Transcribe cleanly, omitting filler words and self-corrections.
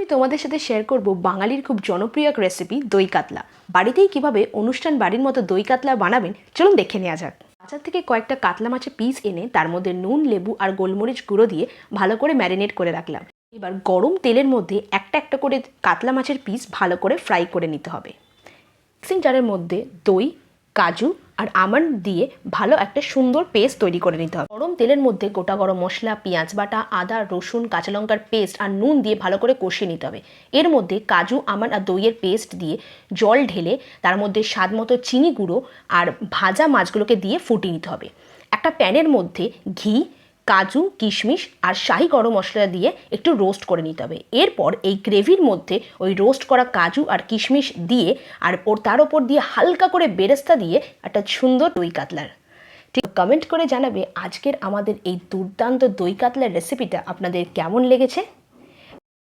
আমি তোমাদের সাথে শেয়ার করব বাঙালির খুব জনপ্রিয় এক রেসিপি দই কাতলা। বাড়িতেই কিভাবে অনুষ্ঠান বাড়ির মতো দই কাতলা বানাবেন চলুন দেখে নেওয়া যাক। বাজার থেকে কয়েকটা কাতলা মাছের পিস এনে তার মধ্যে নুন, লেবু আর গোলমরিচ গুঁড়ো দিয়ে ভালো করে ম্যারিনেট করে রাখলাম। এবার গরম তেলের মধ্যে একটা একটা করে কাতলা মাছের পিস ভালো করে ফ্রাই করে নিতে হবে। মিক্সিং জারের মধ্যে দই, কাজু আর আমন্ড দিয়ে ভালো একটা সুন্দর পেস্ট তৈরি করে নিতে হবে। গরম তেলের মধ্যে গোটা গরম মশলা, পেঁয়াজ বাটা, আদা, রসুন, কাঁচা লঙ্কার পেস্ট আর নুন দিয়ে ভালো করে কষিয়ে নিতে হবে। এর মধ্যে কাজু, আমন্ড আর দইয়ের পেস্ট দিয়ে জল ঢেলে তার মধ্যে স্বাদ মতো চিনি গুঁড়ো আর ভাজা মাছগুলোকে দিয়ে ফুটিয়ে নিতে হবে। একটা প্যানের মধ্যে ঘি, কাজু, কিশমিশ আর শাহি গরম মশলা দিয়ে একটু রোস্ট করে নিতে হবে। এরপর এই গ্রেভির মধ্যে ওই রোস্ট করা কাজু আর কিশমিশ দিয়ে আর তার ওপর দিয়ে হালকা করে বেরেস্তা দিয়ে একটা সুন্দর দই কাতলার। ঠিক কমেন্ট করে জানাবে আজকের আমাদের এই দুর্দান্ত দই কাতলার রেসিপিটা আপনাদের কেমন লেগেছে।